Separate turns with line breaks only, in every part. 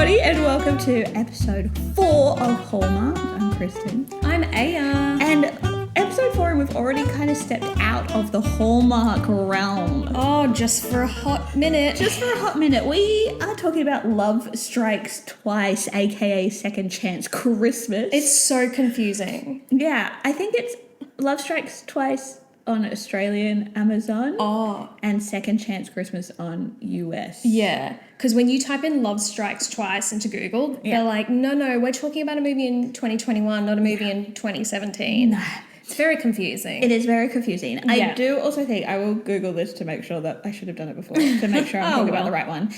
everybody, and welcome to episode 4 of Hallmarked. I'm Kristen.
I'm Aya.
And episode 4, and we've already kind of stepped out of the Hallmark realm.
Oh, just for a hot minute.
Just for a hot minute. We are talking about Love Strikes Twice, aka Second Chance Christmas.
It's so confusing.
Yeah, I think it's Love Strikes Twice on Australian Amazon.
Oh.
And Second Chance Christmas on US.
Yeah, because when you type in Love Strikes Twice into Google, they're like, no, we're talking about a movie in 2021, not a movie in 2017.
No.
It's very confusing.
It is very confusing.
Yeah.
I do also think I will Google this to make sure that I should have done it before to make sure I'm talking about the right one.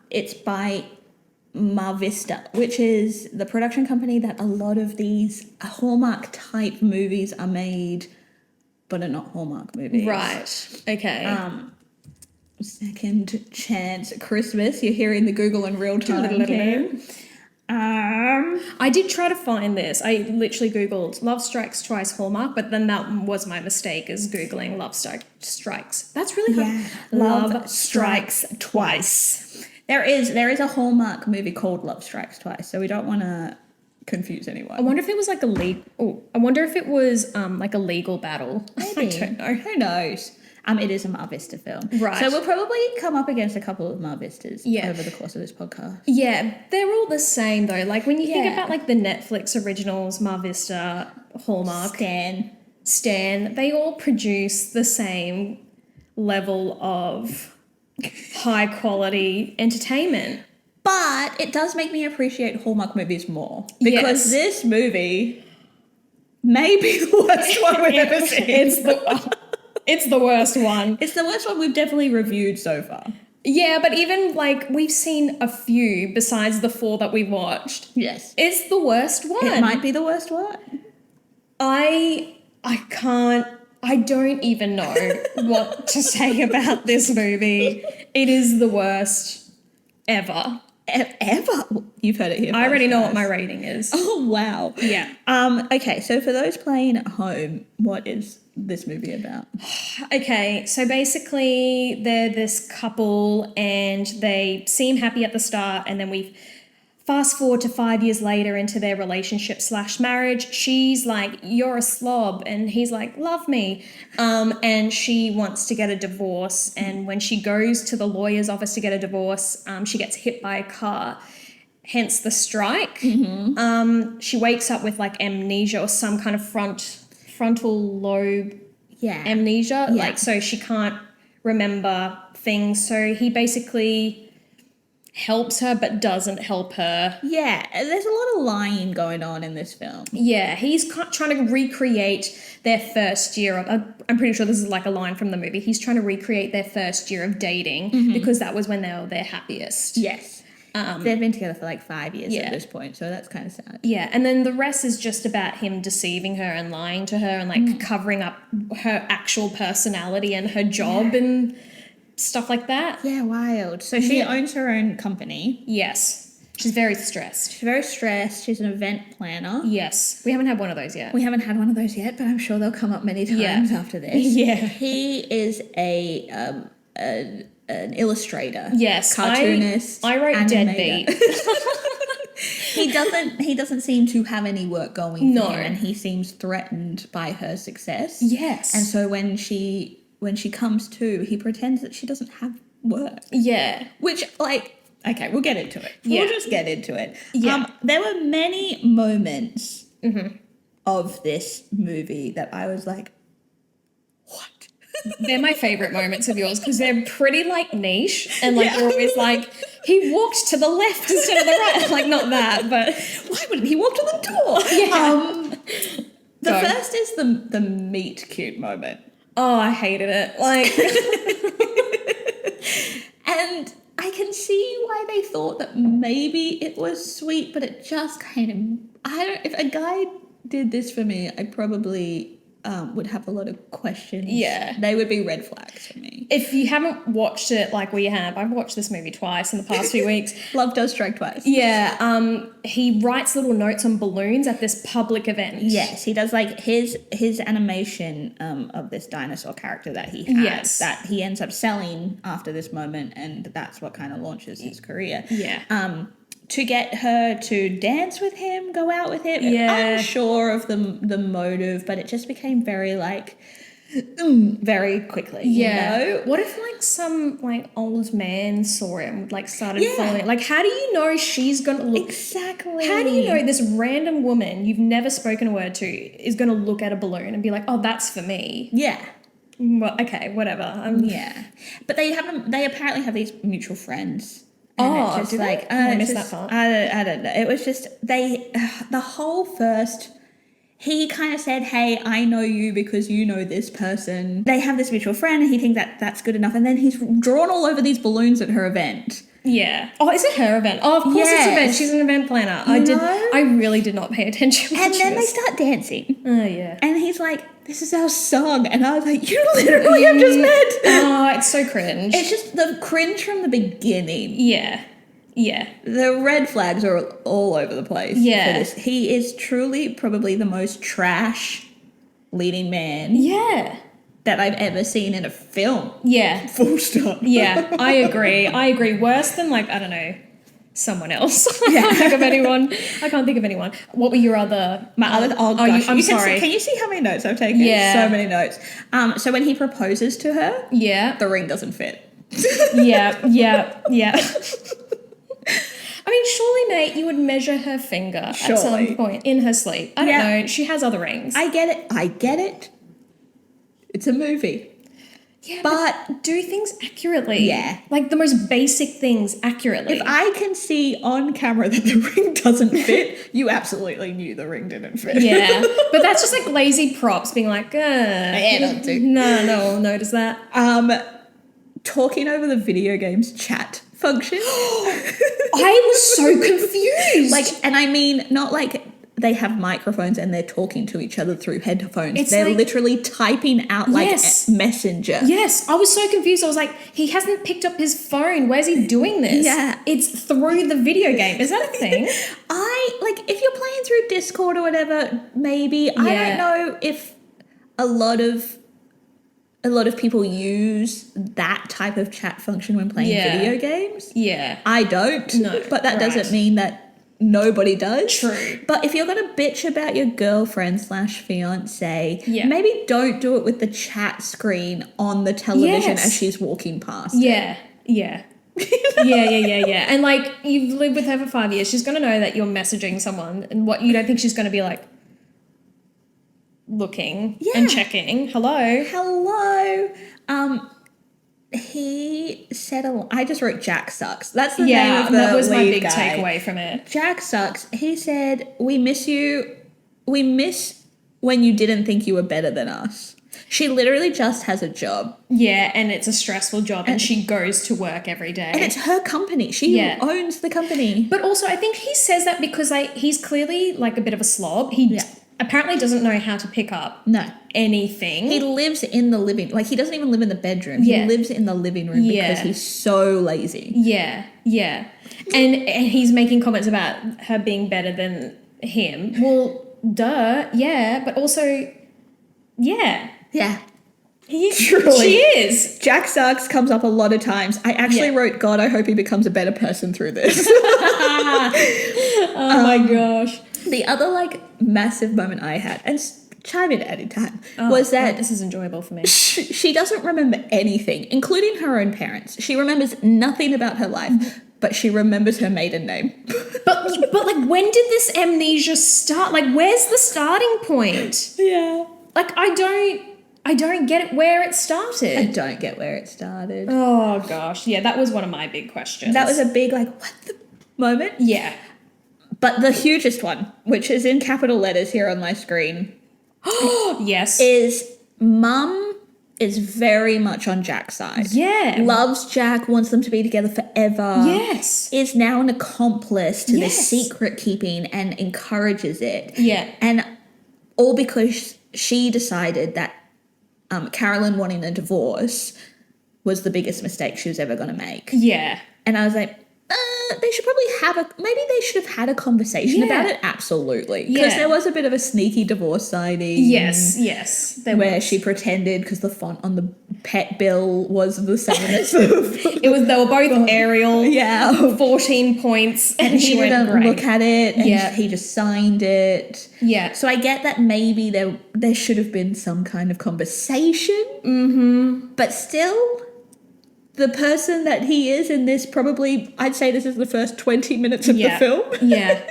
It's by MarVista, which is the production company that a lot of these Hallmark type movies are made, but are not Hallmark movies.
Right. Okay.
Second Chance Christmas. You're hearing the Google in real time.
I did try to find this. I literally Googled Love Strikes Twice Hallmark, but then that was my mistake, is Googling Love Strikes. That's really hard.
Yeah.
Love Strikes Twice.
There is a Hallmark movie called Love Strikes Twice, so we don't want to confuse anyone.
I wonder if it was like a legal battle.
Maybe.
I don't know.
Who knows? It is a MarVista film.
Right.
So we'll probably come up against a couple of MarVistas over the course of this podcast.
Yeah, they're all the same though. Like when you think
Yeah.
about like the Netflix originals, MarVista, Hallmark, Stan, they all produce the same level of high quality entertainment.
But it does make me appreciate Hallmark movies more. Because this movie may be the worst one we've ever seen.
It's the worst one.
It's the worst one we've definitely reviewed so far.
Yeah, but even like we've seen a few besides the 4 that we watched.
Yes.
It's the worst one.
It might be the worst one.
I don't even know what to say about this movie. It is the worst ever.
Ever? You've heard it here.
I already know what my rating is.
Oh, wow.
Yeah.
Okay, so for those playing at home, what is this movie about?
Okay, so basically they're this couple and they seem happy at the start, and then we fast forward to 5 years later into their relationship / marriage. She's like, you're a slob, and he's like, love me. And she wants to get a divorce, and when she goes to the lawyer's office to get a divorce, she gets hit by a car, hence the strike. Mm-hmm. She wakes up with like amnesia or some kind of frontal lobe amnesia.
Yeah.
Like, so she can't remember things. So he basically helps her but doesn't help her.
Yeah, there's a lot of lying going on in this film.
Yeah, he's trying to recreate their first year of, I'm pretty sure this is like a line from the movie, he's trying to recreate their first year of dating because that was when they were their happiest.
Yes. They've been together for like 5 years at this point, so that's kind of sad.
Yeah, and then the rest is just about him deceiving her and lying to her and like covering up her actual personality and her job and stuff like that.
Yeah, wild. So she owns her own company.
Yes. She's very stressed.
She's very stressed. She's an event planner.
Yes. We haven't had one of those yet.
We haven't had one of those yet, but I'm sure they'll come up many times after this.
Yeah.
He is an illustrator.
Yes.
Cartoonist.
I wrote
animator.
Deadbeat.
He doesn't seem to have any work going for him, and he seems threatened by her success.
Yes.
And so when she comes to, he pretends that she doesn't have work.
Yeah.
Which, like, okay, we'll get into it.
Yeah.
We'll just get into it.
Yeah.
There were many moments of this movie that I was like, what?
They're my favourite moments of yours because they're pretty like niche and like you're always like, he walked to the left instead of the right. Like, not that, but
Why wouldn't he walk to the door?
Yeah.
The first is the meet cute moment.
Oh, I hated it. Like,
and I can see why they thought that maybe it was sweet, but it just kind of, if a guy did this for me, I probably would have a lot of questions.
Yeah.
They would be red flags for me.
if you haven't watched it like we have, I've watched this movie twice in the past few weeks.
Love does strike twice.
Yeah, he writes little notes on balloons at this public event.
Yes, he does like his animation of this dinosaur character that he has.
Yes.
That he ends up selling after this moment, and that's what kind of launches his career.
Yeah.
to get her to dance with him, go out with him.
Yeah.
Unsure of the motive, but it just became very like very quickly.
Yeah.
You know?
What if like some like old man saw him, like started
Yeah.
following? Like, how do you know she's gonna look?
Exactly.
How do you know this random woman you've never spoken a word to is gonna look at a balloon and be like, "Oh, that's for me"?
Yeah.
Well, okay, whatever.
Yeah. But they apparently have these mutual friends. And
Oh,
it's just
do they?
like
I
it's
missed
just-
that part.
I don't know. It was just the whole first. He kind of said, "Hey, I know you because you know this person." They have this mutual friend, and he thinks that that's good enough. And then he's drawn all over these balloons at her event.
Yeah. Oh, is it her event? Oh, of course it's her event.
Yes.
She's an event planner.
know?
I really did not pay attention.
And then they
this.
start dancing.
Oh yeah.
And he's like, "This is our song." And I was like, "You literally have just met."
Oh, it's so cringe.
It's just the cringe from the beginning.
Yeah. Yeah.
The red flags are all over the place.
Yeah.
For this. He is truly probably the most trash leading man
Yeah.
that I've ever seen in a film.
Yeah.
Full stop.
Yeah. I agree. Worse than like, I don't know, someone else. I can't think of anyone. What were your other?
My other gosh.
I'm
You can
sorry.
can you see how many notes I've taken?
Yeah.
So many notes. So when he proposes to her,
Yeah.
the ring doesn't fit.
Yeah. I mean, surely, mate, you would measure her finger at some
Surely.
point in her sleep. I don't
Yeah.
know. She has other rings.
I get it. It's a movie.
Yeah,
But
do things accurately.
Yeah.
Like the most basic things accurately.
if I can see on camera that the ring doesn't fit, you absolutely knew the ring didn't fit.
Yeah. But that's just like lazy props being like,
don't do.
No one noticed that.
Talking over the video game's chat function.
I was so confused.
Like, and I mean, not like they have microphones and they're talking to each other through headphones.
It's
they're
like-
literally typing out like
Yes.
a messenger.
yes, I was so confused. I was like, he hasn't picked up his phone. Where's he doing this?
Yeah.
It's through the video game. Is that a thing?
If you're playing through Discord or whatever, maybe. I
Yeah.
don't know if a lot of people use that type of chat function when playing
Yeah.
video games.
Yeah.
I don't.
No,
But that
right.
doesn't mean that nobody does.
True.
But if you're going to bitch about your girlfriend/fiance,
Yeah.
maybe don't do it with the chat screen on the television
Yes.
as she's walking past.
Yeah. Yeah. Yeah. And like, you've lived with her for 5 years. She's going to know that you're messaging someone, and what you don't think she's going to be like looking and checking. Hello.
Hello. He said I just wrote Jack sucks. That's the name of the
that was my
lead
big
guy.
takeaway from it.
Jack sucks. He said, "We miss you. We miss when you didn't think you were better than us." She literally just has a job.
Yeah, and it's a stressful job, and she goes to work every day.
And it's her company. She
Yeah.
owns the company.
But also, I think he says that because like he's clearly like a bit of a slob. He
Yeah.
apparently doesn't know how to pick up
No.
anything.
He lives in the living, like he doesn't even live in the bedroom.
Yeah.
He lives in the living room
Yeah.
because he's so lazy.
Yeah. And he's making comments about her being better than him. Well, duh, yeah, but also, yeah.
Yeah.
She
Truly.
is.
Jack sucks comes up a lot of times. I actually
Yeah.
wrote, God, I hope he becomes a better person through this.
Oh my gosh.
The other like massive moment I had, and chime in at any time, was that
this is enjoyable for me.
she doesn't remember anything, including her own parents. She remembers nothing about her life, but she remembers her maiden name.
But like, when did this amnesia start? Like, where's the starting point?
Yeah.
Like, I don't get it where it
I
started.
don't get where it started.
Oh gosh, yeah, that was one of my big questions.
That was a big like, what the moment?
yeah.
But the hugest one, which is in capital letters here on my screen,
Yes.
is Mum is very much on Jack's side.
Yeah.
Loves Jack, wants them to be together forever.
Yes.
Is now an accomplice to this
Yes.
secret keeping and encourages it.
Yeah.
And all because she decided that Carolyn wanting a divorce was the biggest mistake she was ever going to make.
Yeah.
And I was like, they should probably maybe they should have had a conversation
Yeah.
about it. Absolutely. Because
Yeah.
there was a bit of a sneaky divorce signing.
Yes. There
Where
was.
she pretended, because the font on the pet Bill was the saddest of.
They were both Ariel.
Yeah.
14 points. And
he
she
didn't
went, great.
look at it, and
Yeah.
he just signed it.
Yeah.
So I get that maybe there should have been some kind of conversation. Mm-hmm. But still, the person that he is in this, probably, I'd say this is the first 20 minutes of the film.
Yeah.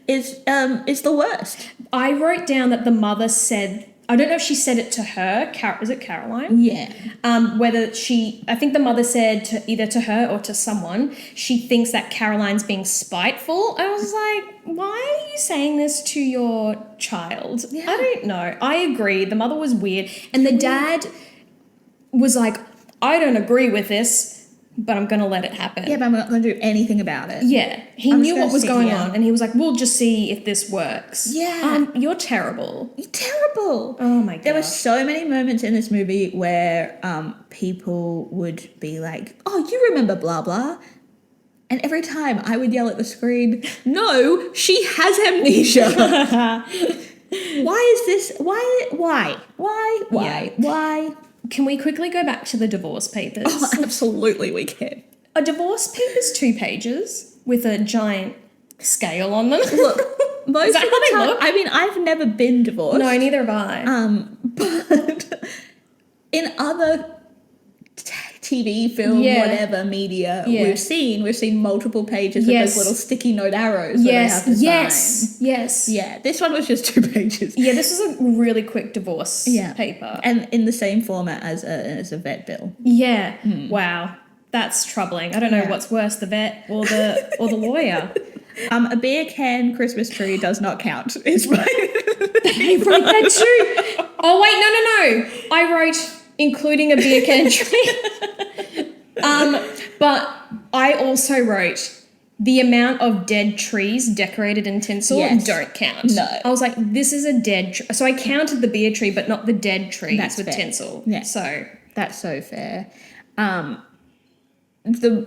is the worst.
I wrote down that the mother said, I don't know if she said it to her, is it Caroline?
Yeah.
I think the mother said either to her or to someone, she thinks that Caroline's being spiteful. I was like, why are you saying this to your child?
Yeah.
I don't know. I agree. The mother was weird. And the dad was like, I don't agree with this, but I'm going to let it happen.
Yeah, but I'm not going to do anything about it.
Yeah. He
I'm
knew
just
what was
gonna
going
sit here.
on, and he was like, we'll just see if this works.
Yeah.
You're terrible.
You're terrible.
Oh my God.
There were so many moments in this movie where people would be like, oh, you remember blah, blah. And every time I would yell at the screen, no, she has amnesia. Why is this? Why?
Can we quickly go back to the divorce papers?
Oh, absolutely we can.
A divorce paper's 2 pages with a giant scale on them.
Look, most
Is that
of
how
the
they
time,
look?
I mean, I've never been divorced.
No, neither have I.
But in other TV, film,
Yeah.
whatever media
Yeah.
we've seen multiple pages with
Yes.
those little sticky note arrows that they have to sign. Yeah, this one was just 2 pages.
Yeah, this was a really quick divorce paper.
And in the same format as a vet bill.
Yeah. Wow. That's troubling. I don't know what's worse, the vet or the lawyer.
A beer can Christmas tree does not count. It's my
I wrote that too. Oh wait, no. I wrote including a beer can tree. But I also wrote the amount of dead trees decorated in tinsel don't count.
No.
I was like, this is a dead tree. So I counted the beer tree, but not the dead trees
That's
with
fair.
tinsel.
Yeah.
So
That's so fair. These are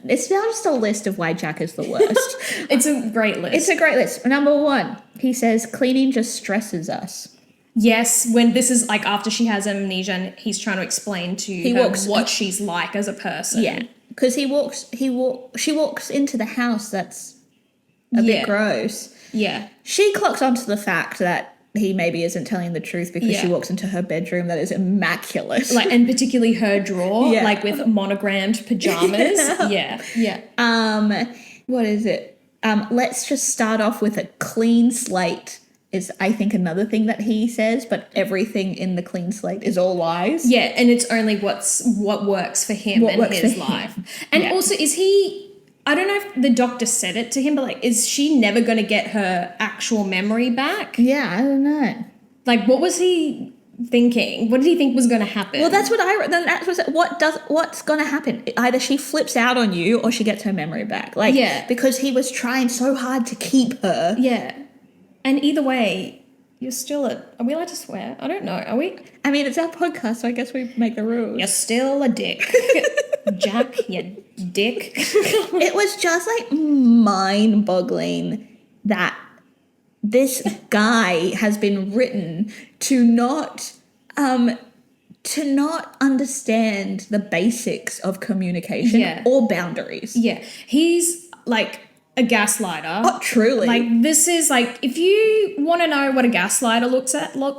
it's now just a list of why Jack is the worst.
it's a great list.
It's a great list. Number 1, he says cleaning just stresses us.
Yes, when this is like after she has amnesia and he's trying to explain to her what she's like as a person.
Yeah, because she walks into the house that's a bit gross.
Yeah.
She clocks onto the fact that he maybe isn't telling the truth because she walks into her bedroom that is immaculate.
Like, and particularly her drawer,
Yeah.
like with monogrammed pajamas. Yeah.
What is it? Let's just start off with a clean slate is, I think, another thing that he says, but everything in the clean slate is all lies.
Yeah, and it's only what works for him and his life. And also, is he... I don't know if the doctor said it to him, but like, is she never going to get her actual memory back?
Yeah, I don't know.
Like, what was he thinking? What did he think was going to happen?
Well, that's what I wrote. Then what's going to happen? Either she flips out on you or she gets her memory back. Like, because he was trying so hard to keep her.
Yeah. And either way, you're still are we allowed to swear? I don't know. Are we?
I mean, it's our podcast, so I guess we make the rules.
You're still a dick. Jack, you dick.
It was just like mind-boggling that this guy has been written to not understand the basics of communication or boundaries.
Yeah. He's like a gaslighter.
Oh, truly.
Like, this is like, if you want to know what a gaslighter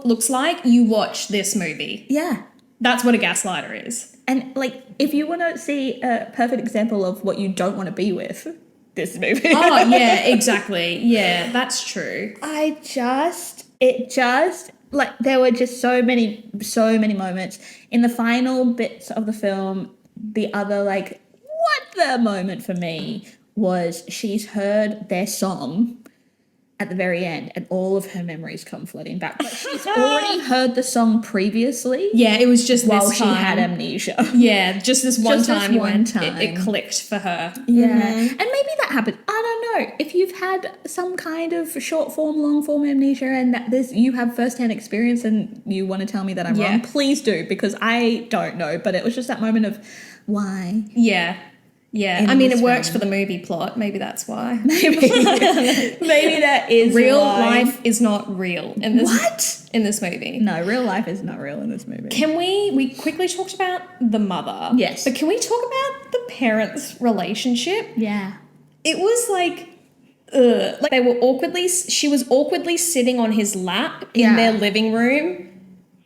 looks like, you watch this movie.
Yeah.
That's what a gaslighter is.
And like, if you want to see a perfect example of what you don't want to be with, this movie.
Oh, yeah, exactly. Yeah, that's true.
Like, there were just so many moments. In the final bits of the film, the other, like, what the moment for me was she's heard their song at the very end and all of her memories come flooding back. But she's already heard the song previously.
Yeah, it was just
while
this
she
time.
had amnesia.
Yeah, just this one time. It clicked for her.
Yeah. And maybe that happened. I don't know. If you've had some kind of short form, long form amnesia and that you have firsthand experience and you want to tell me that I'm wrong, please do, because I don't know. But it was just that moment of why.
Yeah. Yeah, I mean, it works for the movie plot. Maybe that's why.
Maybe that is
real
why.
life is not real in this movie.
No, real life is not real in this movie.
Can we quickly talked about the mother?
Yes.
But can we talk about the parents' relationship?
Yeah.
It was like she was awkwardly sitting on his lap in their living room.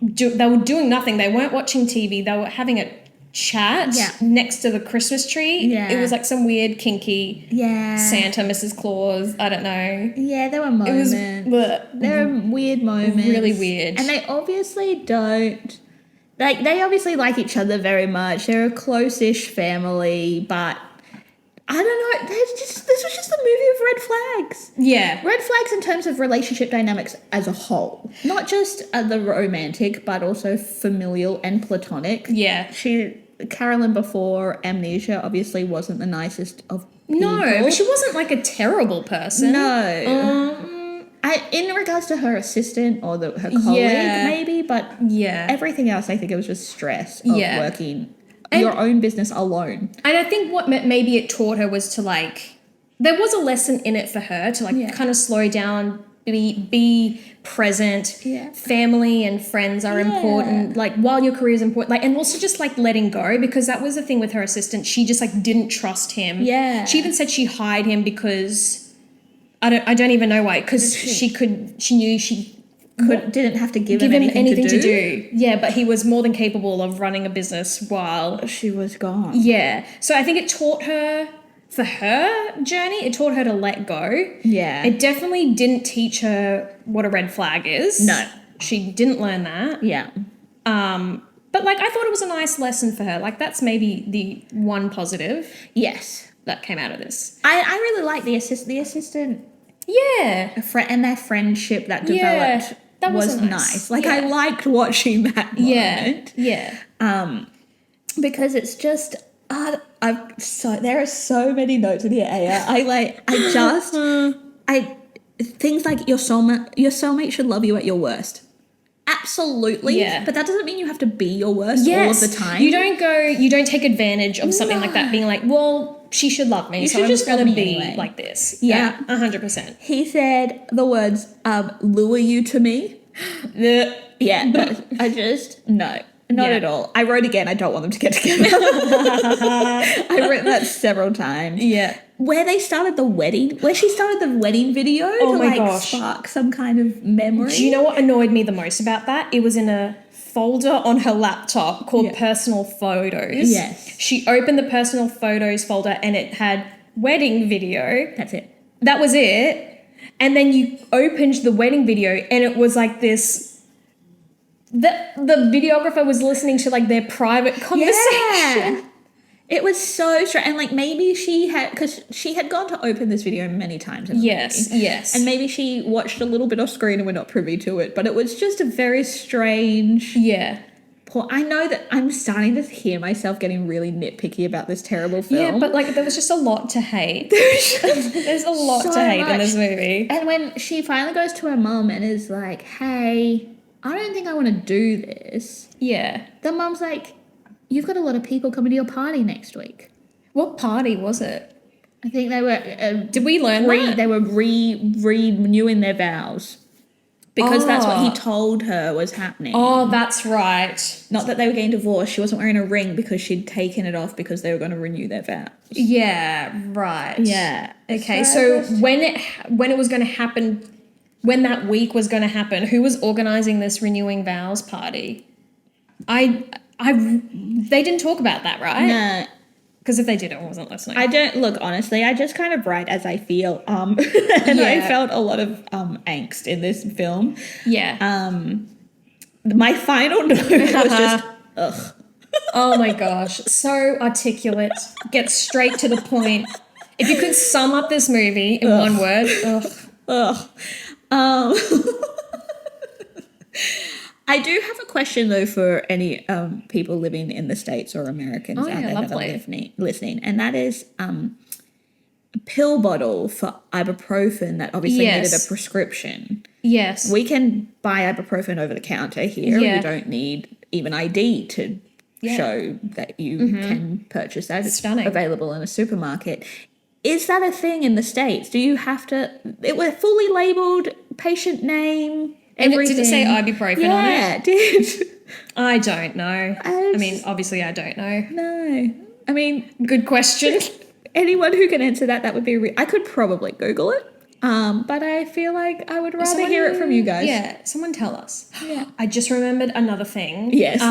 They were doing nothing. They weren't watching TV. They were having a chat next to the Christmas tree.
Yeah.
It was like some weird kinky Santa, Mrs. Claus, I don't know.
Yeah, there were moments. There were weird moments.
Really weird.
And they obviously don't... they obviously like each other very much. They're a close-ish family, but... I don't know. This was just a movie of red flags.
Yeah.
Red flags in terms of relationship dynamics as a whole. Not just the romantic, but also familial and platonic.
Yeah.
Carolyn before Amnesia obviously wasn't the nicest of people.
No, but she wasn't like a terrible person.
No. In regards to her assistant or her colleague, maybe, but everything else, I think it was just stress of working your own business alone.
And I think what maybe it taught her was to there was a lesson in it for her to kind of slow down, be present.
Yeah.
Family and friends are important. While your career is important, and also just letting go, because that was the thing with her assistant. She just didn't trust him.
Yeah.
She even said she hired him because I don't even know why, because she knew she
didn't have to give him anything to do.
Yeah, but he was more than capable of running a business while
she was gone.
Yeah. So I think it taught her, for her journey, it taught her to let go.
Yeah.
It definitely didn't teach her what a red flag is.
No.
She didn't learn that.
Yeah.
But I thought it was a nice lesson for her. That's maybe the one positive.
Yes.
That came out of this.
I really like the assistant.
Yeah.
And their friendship that developed. That was nice. I liked watching that moment.
Yeah.
Because it's just there are so many notes in here, Aya. Things like your soulmate should love you at your worst. Absolutely.
Yeah.
But that doesn't mean you have to be your worst all of the time.
You don't take advantage of something like that, being like, well, she should love me, so I'm just going to be anyway. Like this.
Yeah.
100%.
He said the words, lure you to me. I just, no. Not at all. I wrote again, I don't want them to get together. I've written that several times.
Yeah.
Where she started the wedding video to spark some kind of memory.
Do you know what annoyed me the most about that? It was in a folder on her laptop called Personal Photos.
Yes.
She opened the Personal Photos folder and it had wedding video.
That's it.
That was it. And then you opened the wedding video and it was like this... The videographer was listening to their private conversation.
Yeah. It was so strange. And maybe because she had gone to open this video many times.
Yes.
And maybe she watched a little bit off screen and we're not privy to it. But it was just a very strange.
Yeah.
I know that I'm starting to hear myself getting really nitpicky about this terrible film.
Yeah, but there was just a lot to hate. There's a lot to hate in this movie.
And when she finally goes to her mum and is like, hey, I don't think I want to do this.
Yeah.
The mum's like, you've got a lot of people coming to your party next week.
What party was it?
I think they were...
Did we learn that?
They were renewing their vows. Because that's what he told her was happening.
Oh, that's right.
Not that they were getting divorced. She wasn't wearing a ring because she'd taken it off because they were going to renew their vows.
Yeah, right.
Yeah.
Okay, so when it was going to happen... When that week was going to happen, who was organising this renewing vows party? They didn't talk about that, right?
No.
Because if they did, I wasn't listening.
I don't, look, honestly, I just kind of write as I feel. I felt a lot of angst in this film.
Yeah.
My final note was just, ugh.
Oh my gosh. So articulate. Get straight to the point. If you could sum up this movie in one word, ugh.
Ugh. I do have a question though for any people living in the States or Americans out there that are listening, and that is a pill bottle for ibuprofen that obviously needed a prescription.
Yes.
We can buy ibuprofen over the counter here.
Yeah.
We don't need even ID to show that you can purchase that. It's
Stunning.
available in a supermarket. Is that a thing in the States? Do you have to... It was fully labelled, patient name, everything.
Did it say ibuprofen on it?
Yeah, it did.
I don't know. I mean, obviously I don't know.
No. I mean...
Good question.
Anyone who can answer that would be... I could probably Google it. But I feel like I would rather hear it from you guys.
Yeah, someone tell us.
Yeah.
I just remembered another thing.
Yes.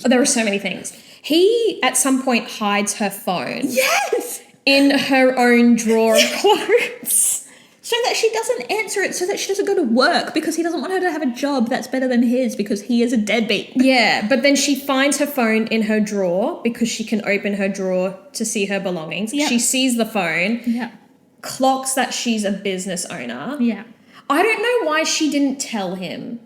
There are so many things. He, at some point, hides her phone.
Yes!
In her own drawer of clothes.
So that she doesn't answer it, so that she doesn't go to work, because he doesn't want her to have a job that's better than his, because he is a deadbeat.
Yeah, but then she finds her phone in her drawer because she can open her drawer to see her belongings.
Yep.
She sees the phone.
Yeah.
Clocks that she's a business owner.
Yeah.
I don't know why she didn't tell him.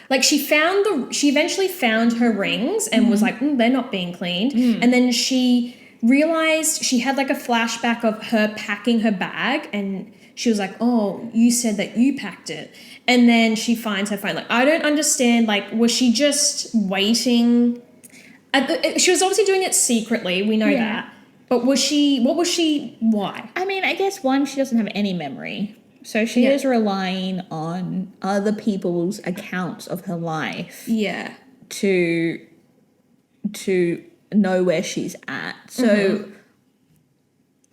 Like, she eventually found her rings and was like, they're not being cleaned. And then she realized she had like a flashback of her packing her bag, and she was like, oh, you said that you packed it. And then she finds her phone. Like, I don't understand. Like, was she just waiting? She was obviously doing it secretly. We know that. But why?
I mean, I guess one, she doesn't have any memory. So she is relying on other people's accounts of her life.
Yeah.
To know where she's at. So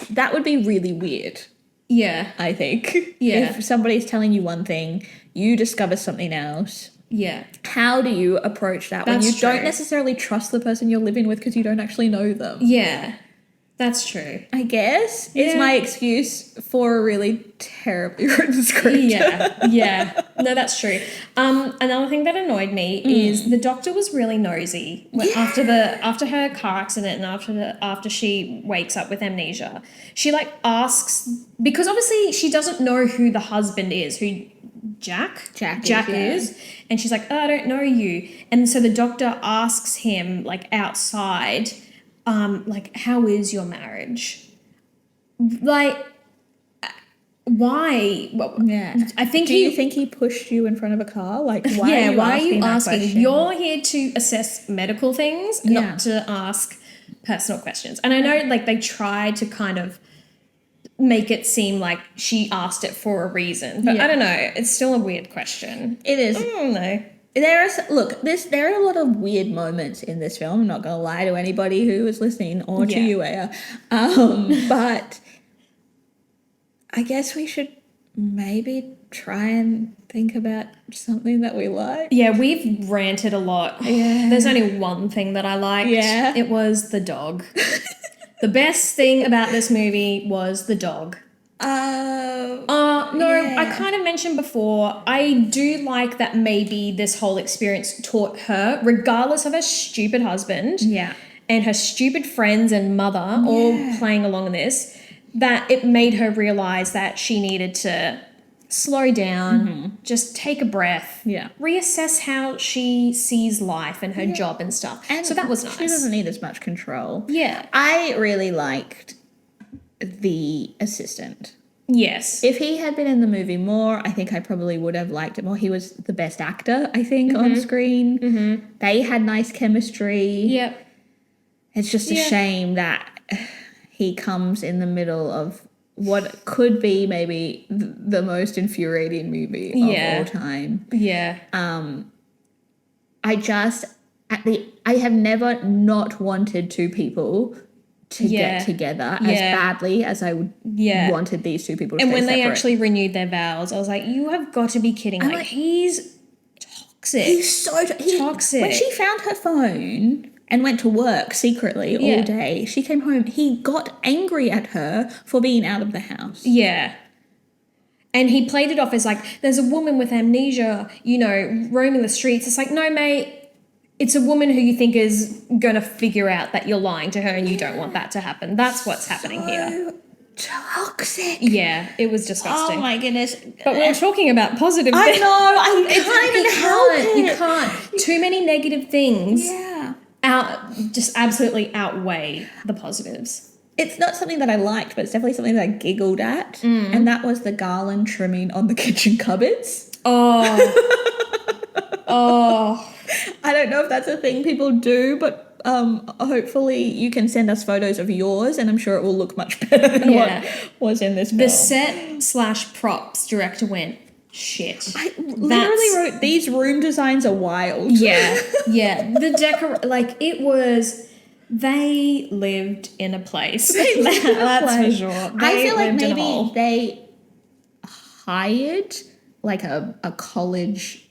that would be really weird.
Yeah.
I think.
Yeah.
If somebody's telling you one thing, you discover something else.
Yeah.
How do you approach that when you
That's true.
don't necessarily trust the person you're living with because you don't actually know them?
Yeah. That's true.
I guess is my excuse for a really terribly written script.
Yeah. No, that's true. Another thing that annoyed me is the doctor was really nosy after her car accident and after she wakes up with amnesia. She like asks, because obviously she doesn't know who the husband is, who Jack is, and she's like, oh, I don't know you. And so the doctor asks him like outside, like, how is your marriage? Like, why? Well, I think
Do you think he pushed you in front of a car? Like, why?
Why are you
that
asking?
question?
You're here to assess medical things, not to ask personal questions. And I know, like, they tried to kind of make it seem like she asked it for a reason, but I don't know. It's still a weird question.
It is.
I don't know.
There are a lot of weird moments in this film. I'm not going to lie to anybody who is listening or to you, Aya. But I guess we should maybe try and think about something that we like.
Yeah, we've ranted a lot.
Yeah.
There's only one thing that I liked.
Yeah.
It was the dog. The best thing about this movie was the dog. I kind of mentioned before, I do like that maybe this whole experience taught her, regardless of her stupid husband and her stupid friends and mother all playing along in this, that it made her realize that she needed to slow down, just take a breath, reassess how she sees life and her job and stuff. And so that was nice.
She doesn't need as much control.
Yeah.
I really liked the assistant.
Yes.
If he had been in the movie more, I think I probably would have liked it more. He was the best actor, I think, on screen. They had nice chemistry.
Yep.
It's just a shame that he comes in the middle of what could be maybe the most infuriating movie of all time.
Yeah.
I have never not wanted two people to get together as badly as I would wanted these two people to
and
stay
when they
separate.
actually renewed their vows, I was like, you have got to be kidding. Like, he's toxic.
He's so toxic. When she found her phone and went to work secretly all day, she came home, he got angry at her for being out of the house.
Yeah. And he played it off as like, there's a woman with amnesia, roaming the streets. It's like, no, mate, it's a woman who you think is going to figure out that you're lying to her and you don't want that to happen. That's what's happening here.
Toxic.
Yeah, it was disgusting.
Oh my goodness.
But we're talking about positive things.
I know. I can't even help it.
You can't. Too many negative things just absolutely outweigh the positives.
It's not something that I liked, but it's definitely something that I giggled at. And that was the garland trimming on the kitchen cupboards.
Oh.
I don't know if that's a thing people do, but hopefully you can send us photos of yours, and I'm sure it will look much better than what was in this film.
The set/props director went, shit.
I literally wrote, these room designs are wild.
Yeah, yeah. It was, they lived in a place. That's for sure.
I feel like maybe they hired like a college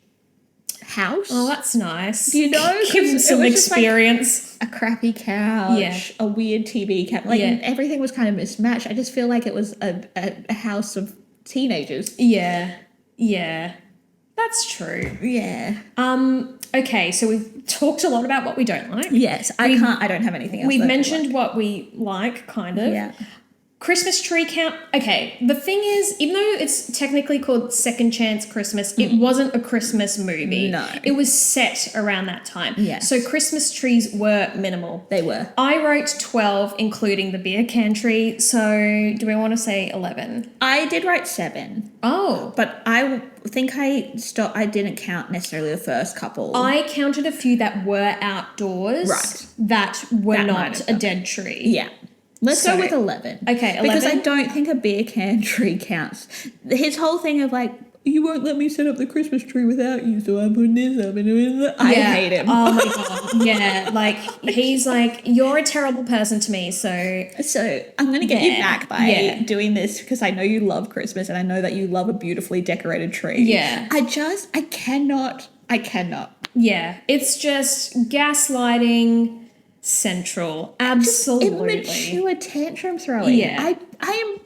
house.
Oh, that's nice.
Do you know?
Give them some experience.
Like a crappy couch, a weird TV cabinet. And everything was kind of mismatched. I just feel like it was a house of teenagers.
Yeah. Yeah. That's true.
Yeah.
Okay, so we've talked a lot about what we don't like.
Yes. I don't have anything else.
We've mentioned what we like, kind of.
Yeah.
Christmas tree count. Okay, the thing is, even though it's technically called Second Chance Christmas, it wasn't a Christmas movie.
No.
It was set around that time.
Yes.
So Christmas trees were minimal.
They were.
I wrote 12, including the beer can tree. So do we want to say 11?
I did write 7.
Oh.
But I think I didn't count necessarily the first couple.
I counted a few that were outdoors.
Right.
That were not a dead tree.
Yeah. Let's go with 11.
Okay, 11.
Because I don't think a beer can tree counts. His whole thing of like, you won't let me set up the Christmas tree without you, so I'm putting this up. I hate him.
Oh my God. Yeah, like, he's like, you're a terrible person to me, so
I'm going to get you back by doing this because I know you love Christmas and I know that you love a beautifully decorated tree.
Yeah.
I cannot.
Yeah, it's just gaslighting central. Absolutely.
Immature tantrum throwing.
Yeah.
I am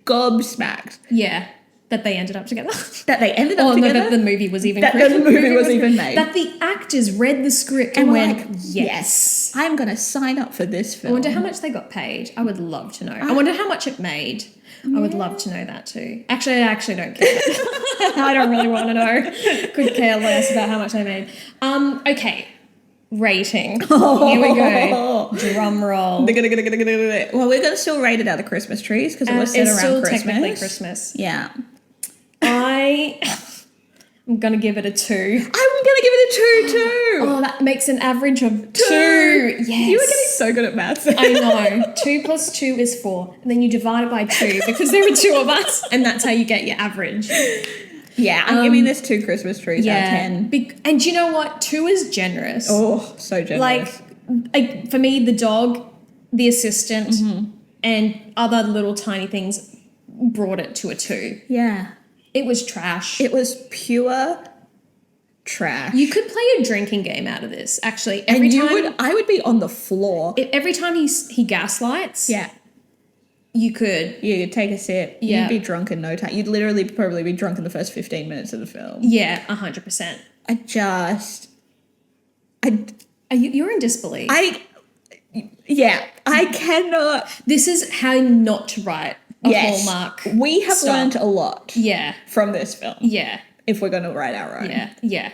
gobsmacked.
Yeah. That they ended up together.
That they ended up together?
No, that the movie was even
that the movie was even made.
That the actors read the script and went,
like,
yes.
I'm going to sign up for this film.
I wonder how much they got paid. I would love to know. I wonder how much it made. I would love to know that too. Actually, I actually don't care. I don't really want to know. Could care less about how much I made. Okay. Rating. Here we go. Drum roll.
Well, we're going to still rate it out of Christmas trees because it was set around Christmas.
Technically Christmas.
Yeah.
I'm going to give it a 2.
I'm going to give it a 2 too.
Oh, that makes an average of 2. Yes.
You were getting so good at maths.
I know. 2 plus 2 is 4. And then you divide it by 2 because there are 2 of us. And that's how you get your average.
Yeah, I'm giving this 2 Christmas trees out of 10.
And do you know what? 2 is generous.
Oh, so generous.
Like, for me, the dog, the assistant, and other little tiny things brought it to a 2.
Yeah.
It was trash.
It was pure trash.
You could play a drinking game out of this, actually. I
would be on the floor.
Every time he gaslights.
Yeah.
You could.
You'd take a sip.
Yeah.
You'd be drunk in no time. You'd literally probably be drunk in the first 15 minutes of the film.
Yeah, 100%. You're in disbelief.
I cannot.
This is how not to write a Hallmark.
We have learned a lot.
Yeah.
From this film.
Yeah.
If we're going to write our own.
Yeah.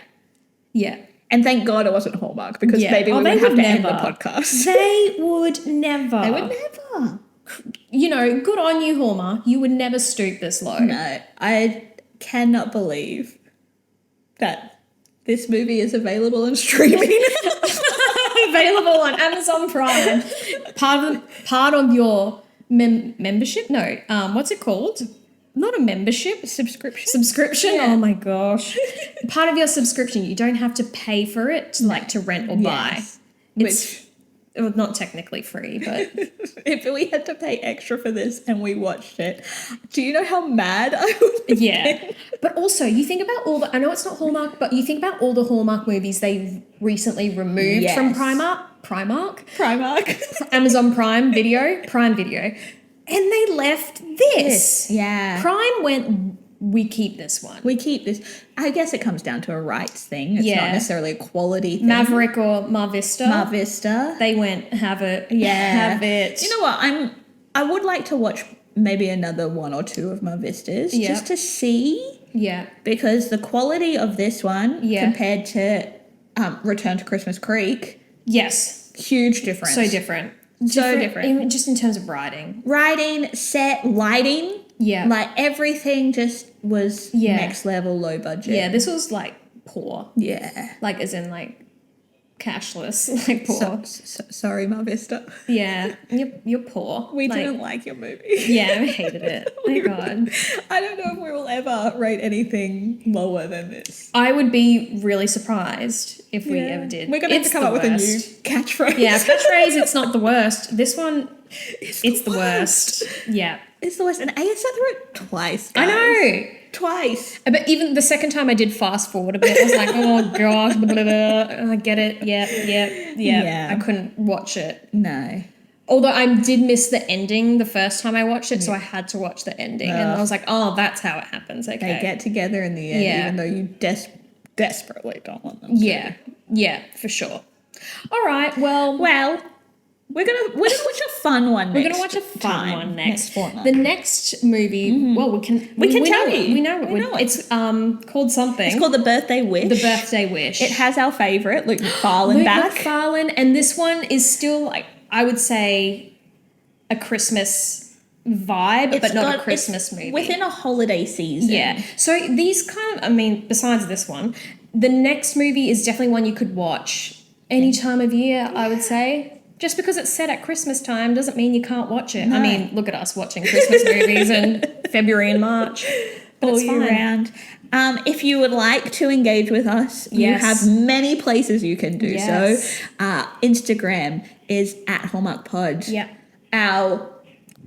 And thank God it wasn't Hallmark because maybe we would have to end the podcast.
They would never. You know, good on you, Hallmark. You would never stoop this low.
No, I cannot believe that this movie is available on streaming.
Available on Amazon Prime. Part of your membership? No. What's it called? Not a membership. Subscription? Yeah. Oh my gosh. Part of your subscription. You don't have to pay for it to rent or buy. Well, not technically free, but
if we had to pay extra for this and we watched it, do you know how mad I would
been? But also, you think about I know it's not Hallmark, but you think about all the Hallmark movies they've recently removed from Primark, Amazon Prime Video, and they left this.
Yeah.
Prime went, we keep this one.
We keep this. I guess it comes down to a rights thing. It's not necessarily a quality thing.
Maverick or MarVista. They went, have it.
Yeah.
Have it.
You know what? I would like to watch maybe another 1 or 2 of MarVistas just to see.
Yeah.
Because the quality of this one compared to Return to Christmas Creek.
Yes.
Huge difference.
So different. Even just in terms of writing.
Writing, set, lighting.
Yeah.
Like everything just was next level, low budget.
Yeah, this was like poor.
Yeah.
Like as in like cashless. Like, poor.
Sorry, MarVista.
Yeah, you're poor.
We didn't like your movie.
Yeah, I hated it. Oh my God.
I don't know if we will ever rate anything lower than this.
I would be really surprised if we ever did.
We're going to have to come up with a new catchphrase.
Yeah, catchphrase, it's not the worst. This one, it's the worst. Yeah.
It's the worst. And AS sat through it twice, guys.
I know.
Twice.
But even the second time I did fast forward a bit, I was like, oh gosh, blah, blah, blah. I get it. Yeah. I couldn't watch it.
No.
Although I did miss the ending the first time I watched it, so I had to watch the ending. And I was like, oh, that's how it happens. Okay.
They get together in the end, even though you desperately don't want them to.
Yeah, for sure. All right, well,
we're gonna watch a fun one next.
We're gonna watch a fun one next
fortnight.
The next movie, well, we can tell you. We know it. It's called something.
It's called The Birthday Wish.
The Birthday Wish.
It has our favourite, Luke McFarlane, back.
Luke McFarlane, and this one is still, like, I would say, a Christmas vibe, but not a Christmas movie.
Within a holiday season.
Yeah. So these kind of, I mean, besides this one, the next movie is definitely one you could watch any time of year, I would say. Just because it's set at Christmas time doesn't mean you can't watch it. No. I mean, look at us watching Christmas movies in February and March. But
all year round. If you would like to engage with us, you have many places you can do so. Instagram is at Hallmarked Pod.
Yeah.
Our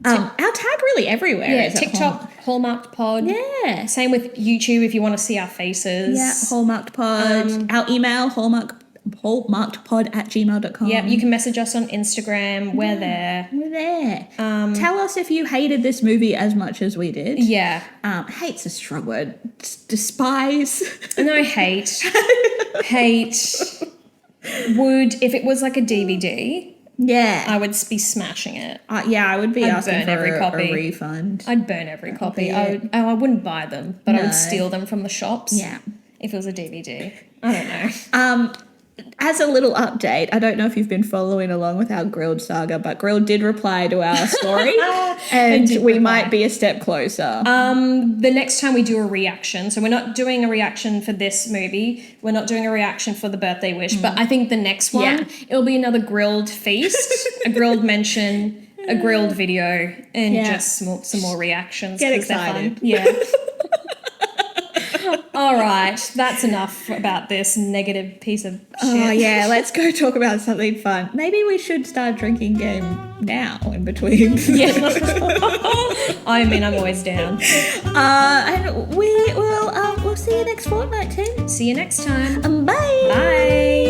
tag really everywhere.
Yeah, TikTok, Hallmarked Pod.
Yeah.
Same with YouTube if you want to see our faces.
Yeah, Hallmarked Pod. Our email, hallmarkedpod@gmail.com.
Yeah, you can message us on Instagram. We're there.
We're there. Tell us if you hated this movie as much as we did.
Yeah.
Hate's a strong word. Despise.
No, hate. Would, if it was like a DVD...
Yeah.
I would be smashing it.
I would be asking for
every copy.
A refund.
I'd burn every copy. I wouldn't buy them, but I would steal them from the shops.
Yeah.
If it was a DVD. I don't know.
As a little update, I don't know if you've been following along with our Grilled saga, but Grilled did reply to our story and we might be a step closer.
The next time we do a reaction, so we're not doing a reaction for this movie, we're not doing a reaction for The Birthday Wish, but I think the next one, it'll be another grilled feast, a grilled mention, a grilled video, and just some more reactions.
Get excited.
Yeah. All right, that's enough about this negative piece of shit.
Oh, yeah, let's go talk about something fun. Maybe we should start drinking game now in between.
Yeah. I mean, I'm always down.
And we'll see you next fortnight, too.
See you next time.
Bye.
Bye.